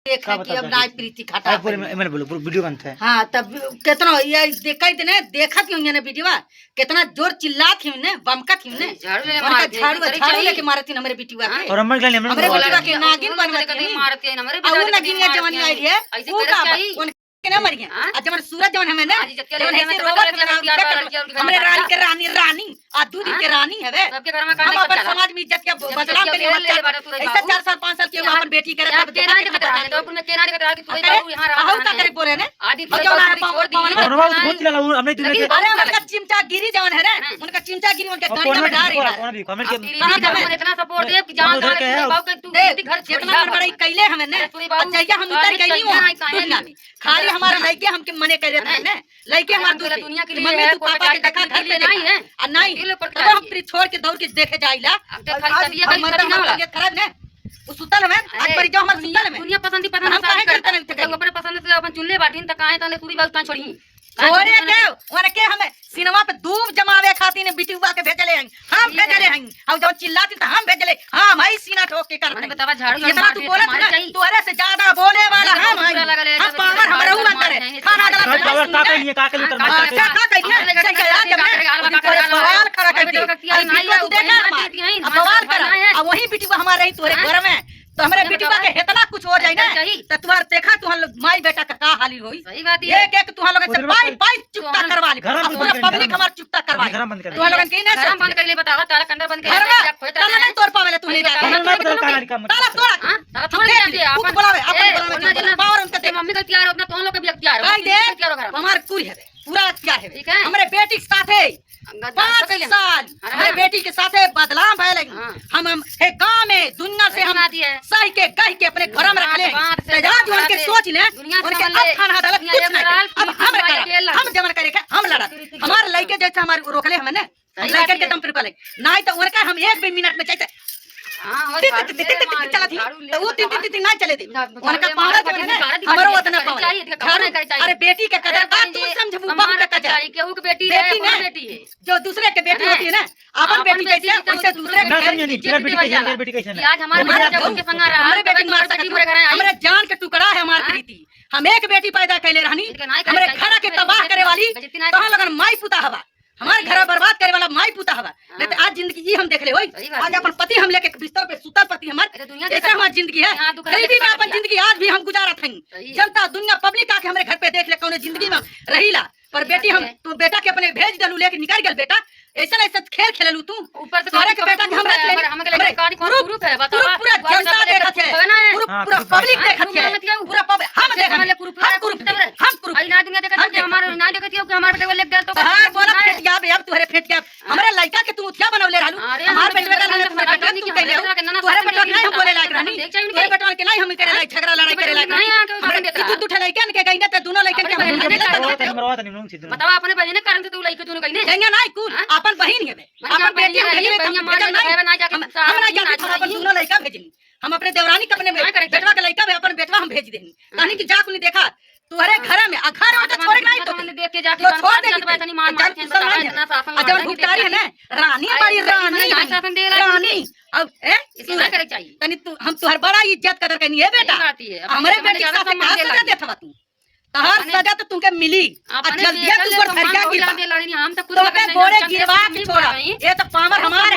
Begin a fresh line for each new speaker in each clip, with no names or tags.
देख कि अब नाई प्रीति खटा
मैंने बोलो वीडियो बनता है।
हाँ तब कितना ये देखा ही ने देखा क्यों ने वीडियो कितना जोर चिल्ला थी ने बमका थी ने झाड़ू लेके मारे थी हमारे बिटिया के
और हमर गले
हमारे बिटिया के नागिन बनवा के
मारते हैं हमारे
अब नागिन ये जवानी आई है वो का ना मर गया आज हमारे सूरज जवन हमें ना ऐसे रोबोट हमारे रानी के रानी आ दूध के रानी है वे हम अपन समाज में इज्जत के बदलाव के लिए ऐसा 4 साल 5 साल के अपन बेटी करे तब
केना के करा तो अपन केना के करा कि तू यहां रहा
हां का करे बोले ने
आदि छोड़ दी
बहुत चला हमने
अरे उनका चिमटा गिरी जवन है रे उनका चिमटा गिरी उनके गाड़ी में डाल रही है
कमेंट के
इतना सपोर्ट दे कि जान बाप तू घर
जितना बड़ाई कैले हमें ने जैसे हम उतर गई वहां खाली हमारा लड़के हमके मने करे थे ने लड़के हमारा
दुनिया के लिए
मम्मी तू पापा के देखा घर पे नहीं है और नहीं तो हम फिर छोड़ के दौड़ के देखे जाइला खराब ने वो सुतल में आज पर जो हमार सुतल में
दुनिया पसंद अपने पसंद से अपन चुनले बाटिन त काहे तने पूरी बात छोड़ी
छोड़े के और के हमें सिनेमा पे धूप जमावे खाती ने बिटिया के भेजले हैं हम भेजले हैं और जब चिल्लाती तो हम भेजले हां भाई सीना ठोक के करते
बतावा झाड़ू
इतना तू बोले तोरे से ज्यादा बोले वाला हम पावर हमरा ऊ अंदर है खाना डाला
पावर का कहिए का के उतर
अच्छा का कहिए सवाल खड़ा कर दे तू देखा अब सवाल कर अब वही बिटिया हमारे रही तोरे घर में तो हमारे बिटिया के इतना कुछ हो जाए ना तो तुम्हार देखा तू हम लोग माई बेटा का हाली होई
सही बात है
एक एक तू हम लोग से बाई चुप्ता करवा ली पूरा पब्लिक हमार चुप्ता करवा ली तू हम लोग के ना
शर्म बंद कर ले बतावा तारा कंडा बंद कर
ताला नहीं तोड़ पावेले तू नहीं जाता ताला तोड़ा
तारा थोड़ी जाते
अपन बुलावे अपन पावर उनका
ते मम्मी का तैयार होना तो हम लोग के भी तैयार हो
तैयार हो हमार पूरी है पूरा तैयार है
ठीक है
हमारे बेटी के साथ है 5 साल हमारे बेटी के साथ बदलाव भले हम है गांव में दुनिया से हम सही के कह के अपने घर में रख ले तेजाब उनके सोच ले उनके अब खाना डाल कुछ नहीं अब हम जमन करे हम लड़ा हमारे लड़के जैसे हमारे रोक ले हमने हम लड़के के दम पर ले नहीं तो उनका हम 1 मिनट में चाहिए चला थी तो वो 3 नहीं चले थी उनका पावर जो है ना हमारो उतना पावर अरे बेटी के कदर बात तू समझबू बहुत का चाहिए
केहू के बेटी है बेटी है
जो दूसरे के बेटी होती है ना अपन बेटी जैसे उससे दूसरे के
बेटी कैसे
आज हमारे जब उनके संग रहा
हमारे बेटी मार सकती है हमारे जान के टुकड़ा है हमारी प्रीति हम एक बेटी पैदा कैले रहनी हमारे घर के तबाह करे वाली कहां लगन माई पुता हवा हमारे घर बर्बाद करे वाला माई पुता हवा नहीं तो आज जिंदगी ये हम देख ले होई आज अपन पति हम लेके बिस्तर पे सुतल पति हमारे ऐसा हमारी जिंदगी है गरीबी में अपन जिंदगी आज भी हम गुजारत हैं जनता दुनिया पब्लिक आके हमारे घर पे देख ले कौन जिंदगी में रहीला पर बेटी हम तू बेटा के अपने भेज दलू लेके निकल गल बेटा ऐसा ऐसा खेल खेललू तू
ऊपर से
सारे के बेटा हम रख ले
हमके गाड़ी ग्रुप है बतावा
पूरा जनता देखत है पूरा पब्लिक देखत है पूरा पब्लिक हम देखत हम ग्रुप
आई ना दुनिया देखत है हमारे ना देखत है कि हमारे बेटे लेके गल तो
हां बोला फेट गया बे अब तुहरे फेट गया हमारे लड़का के तू क्या बनवले रहलू हमारे बेटे का बेटा तू कहले तुहरे बेटा नहीं हम बोले लायक रहनी तुहरे बेटा के नहीं हम करे लायक झगड़ा लड़ाई करे लायक नहीं तू उठे लड़का के गई ना तो दोनों लड़का के
बतावा अपने बहन ने कारण से तू लड़के तू कहले
जाएंगे नहीं कुल अपन बहन है अपन बेटी हम अपन दोनों लड़का भेजनी हम अपने देवरानी के अपने बेटवा के लड़का अपन बेटवा हम भेज देनी कहानी की जाक नहीं देखा तुम्हारे घर में घर में तो छोड़ नहीं तो
देख के जाके
छोड़ दे तनी मान मार जब भुगतारी है ना रानी बड़ी रानी अब
इतना करे चाहिए
तनी तू हम तुहर बड़ा इज्जत कदर करनी है बेटा हमारे बेटे के साथ का सजा देथवा तू तहार सजा तो तुमके मिली जल्दी तू पर फरिया गिरा
हम तो खुद
तोके गोड़े गिरवा के छोड़ा ये तो पावर हमार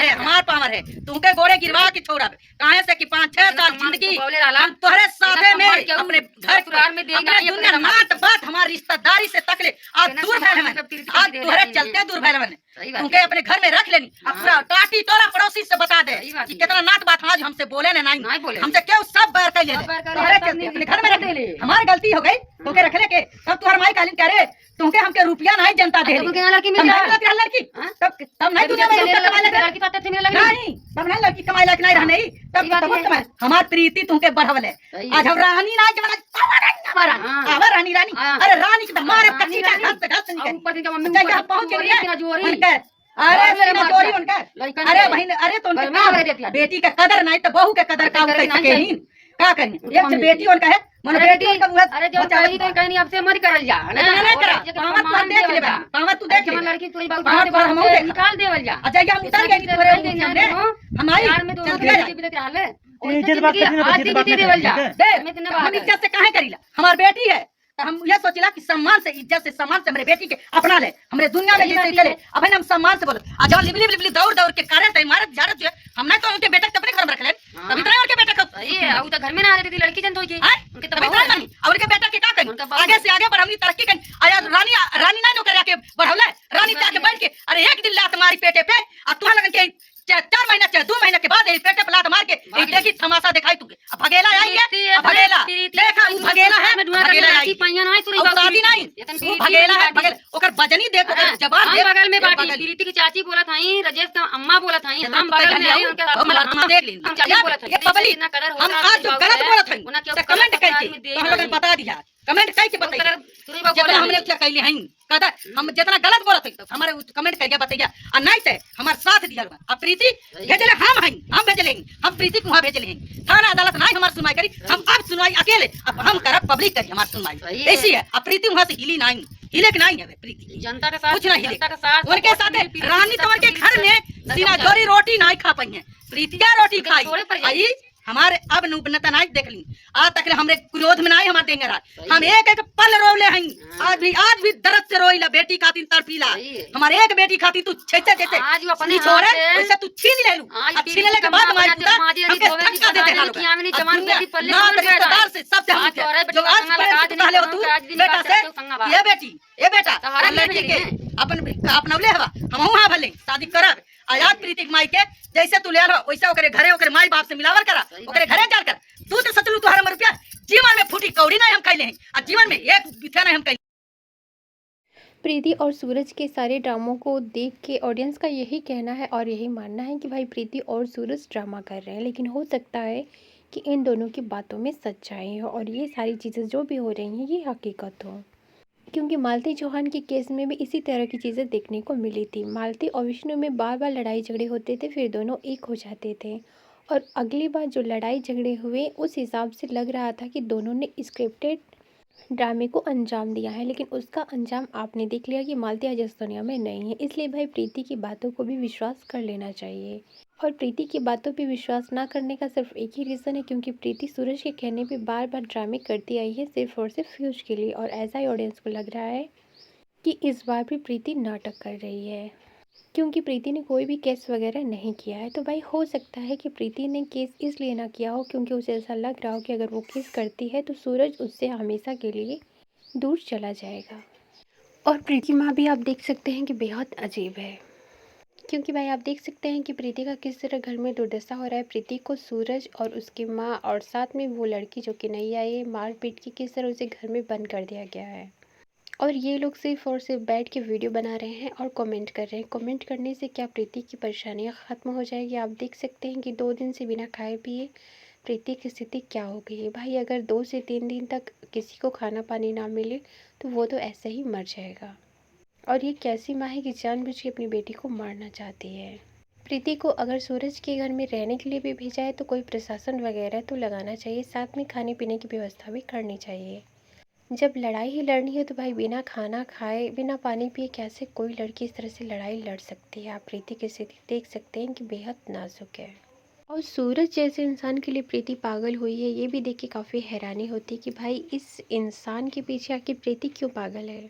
है हमार पावर है तुमके गोड़े गिरवा के छोड़ा काहे से कि 5-6 साल जिंदगी हम तोहरे साथे में अपने घर
ससुराल में देगा
दुनिया नात बात हमारी रिश्तेदारी से तक ले आज दूर भैल में आज तोहरे चलते दूर भैल में तुमके अपने घर में रख लेनी अब पूरा टाटी टोला पड़ोसी से बता दे कि कितना नात बात आज हमसे बोले ना नहीं हमसे क्यों सब बैर कर ले तोहरे चलते अपने घर में रख ले हमारी गलती हो गई तुमके रख ले के तब तुम्हार माई कालीन करे तुमके हमके रुपया नहीं जनता दे
लड़की
तब नहीं दुनिया में नहीं तब नहीं लड़की कमाई लायक नहीं रहने तब हमार प्रीति तुमके बढ़वले आज हम रानी ना जमाना रानी अरे रानी के मारे कच्ची का घास निकल पहुंच गई अरे चोरी उनका अरे बहन अरे तो उनके बेटी का कदर नहीं तो बहू के कदर का क्या करें एक बेटी उनका है मन बेटी उनका
अरे जो चाहिए तो कहीं आपसे मत करल जा
नहीं करा पावर देख ले पावर तू देख ले
लड़की कोई बात निकाल देवल जा
अच्छा हम उतर गए तोरे हमारी
में तो लड़की भी देख रहा है और
इज्जत बात करनी
आज
इज्जत बात
दीदी
नहीं
देवल जा
करनी, ठीक है?
देख
मैं तने
हम
बात
इज्जत से काहे करीला, हमार बेटी है तो हम ये सोचिला कि सम्मान से, इज्जत से, सम्मान से हमरे बेटी के अपना ले, हमरे दुनिया में जैसे चले। अब है ना हम सम्मान से बोलो, आज जब लिबली लिबली दौड़ दौड़ के करे त मारत झाड़त जो हम नहीं तो उनके बेटा के अपने घर में रख ले, तभी तो उनके बेटा को
सही है। अब तो घर में ना आ रही थी लड़की जन तो ये उनके
तभी
तो
तो नहीं और उनके बेटा के का करी,
उनका बाप
आगे से आगे बढ़ावनी, तरक्की करी। आया रानी रानी नहीं नौकरी के बढ़ौले, रानी जाके बैठ के अरे एक दिन लात मारी पेटे पे और तुहा लगन के 4 महीना 2 महीना के बाद पेटे पे लात मार के एक देखी तमाशा दिखाई तुके। अब भगेला आई है, अब भगेला देखा वो भगेला है, भगेला आई
पैया नहीं तू
और शादी नहीं, वो भगेला है, भगेला ओकर बजनी देखो, ओकर जवान देख,
बगल में बाटी
बगल।
प्रीति की चाची बोला थाई, राजेश का अम्मा बोला थाई, हम बगल में आई उनके
हम आत्मा देख ली।
हम चाची बोला था
ये पब्लिक
इतना कदर
हम आज जो गलत बोलत हई तो कमेंट करके तो हम लोग बता दिया, कमेंट करके बताइए जितना हमने क्या कहले हई कहता हम जितना गलत बोलत हई तो हमारे कमेंट करके बताइए। और नहीं से हमार साथ दिया अब प्रीति भेजले हम हई, हम भेजले हई, हम प्रीति को वहां भेजले हई। थाना अदालत नहीं हमार सुनवाई करी, हम अब सुनवाई अकेले अब हम करब, पब्लिक करी हमार सुनवाई। ऐसी है अब प्रीति वहां से हिली नहीं, हिले के नहीं है प्रीति,
जनता के साथ,
कुछ नहीं
जनता के साथ
उनके साथ रानी तो उनके घर में सीना जोरी रोटी नहीं खा पाई है, प्रीतिया रोटी खाई आई। हमारे अब नुबनता नहीं देख ली आज तक हमरे क्रोध में नहीं हमारे देंगे रात हम एक एक पल रोले हैं, आज भी दर्द से रोईला, बेटी खातिर तड़पीला, हमारे एक बेटी खातिर तू छेचे जैसे
आज वो अपने
छोड़े
हाथ से-
वैसे तू छीन ले लू, अब छीन लेने के बाद हमारी पुता हमके धक्का देते ना लोग ना रिश्तेदार से सब से हम जो आज पहले हो तू बेटा से ये बेटा लड़की के अपन ले हवा हम वहां भले शादी करब। आजाद प्रीति माई के जैसे तू ले रहा वैसे ओकरे घरे ओकरे माई बाप से मिलावल करा, ओकरे घरे जाल कर। तू तो सचलू तोहरा हमर रुपया जीवन में फूटी कौड़ी नहीं हम कैले हैं और जीवन में एक बिथा नहीं हम कैले।
प्रीति और सूरज के सारे ड्रामों को देख के ऑडियंस का यही कहना है और यही मानना है कि भाई प्रीति और सूरज ड्रामा कर रहे हैं, लेकिन हो सकता है कि इन दोनों की बातों में सच्चाई हो और ये सारी चीज़ें जो भी हो रही हैं ये हकीकत हो, क्योंकि मालती चौहान के केस में भी इसी तरह की चीज़ें देखने को मिली थी। मालती और विष्णु में बार बार लड़ाई झगड़े होते थे, फिर दोनों एक हो जाते थे और अगली बार जो लड़ाई झगड़े हुए उस हिसाब से लग रहा था कि दोनों ने स्क्रिप्टेड ड्रामे को अंजाम दिया है, लेकिन उसका अंजाम आपने देख लिया कि मालती आज इस दुनिया में नहीं है। इसलिए भाई प्रीति की बातों को भी विश्वास कर लेना चाहिए और प्रीति की बातों पे विश्वास ना करने का सिर्फ एक ही रीज़न है, क्योंकि प्रीति सूरज के कहने पे बार बार ड्रामे करती आई है सिर्फ और सिर्फ व्यूज़ के लिए, और ऐसा ही ऑडियंस को लग रहा है कि इस बार भी प्रीति नाटक कर रही है, क्योंकि प्रीति ने कोई भी केस वगैरह नहीं किया है। तो भाई हो सकता है कि प्रीति ने केस इसलिए ना किया हो क्योंकि उसे ऐसा लग रहा हो कि अगर वो केस करती है तो सूरज उससे हमेशा के लिए दूर चला जाएगा। और प्रीति माँ भी आप देख सकते हैं कि बेहद अजीब है, क्योंकि भाई आप देख सकते हैं कि प्रीति का किस तरह घर में दुर्दशा हो रहा है। प्रीति को सूरज और उसकी माँ और साथ में वो लड़की जो कि नहीं आई है मार पीट के किस तरह उसे घर में बंद कर दिया गया है, और ये लोग सिर्फ और सिर्फ बैठ के वीडियो बना रहे हैं और कमेंट कर रहे हैं। कमेंट करने से क्या प्रीति की परेशानियाँ ख़त्म हो जाएगी? आप देख सकते हैं कि 2 दिन से बिना खाए पिए प्रीति की स्थिति क्या हो गई है। भाई अगर 2 से 3 दिन तक किसी को खाना पानी ना मिले तो वो तो ऐसे ही मर जाएगा। और ये कैसी माँ है कि जानबूझ के अपनी बेटी को मारना चाहती है। प्रीति को अगर सूरज के घर में रहने के लिए भी भेजा है तो कोई प्रशासन वगैरह तो लगाना चाहिए, साथ में खाने पीने की व्यवस्था भी करनी चाहिए। जब लड़ाई ही लड़नी है तो भाई बिना खाना खाए बिना पानी पिए कैसे कोई लड़की इस तरह से लड़ाई लड़ सकती है? आप प्रीति की स्थिति देख सकते हैं कि बेहद नाजुक है। और सूरज जैसे इंसान के लिए प्रीति पागल हुई है, ये भी देख के काफ़ी हैरानी होती है कि भाई इस इंसान के पीछे आके प्रीति क्यों पागल है।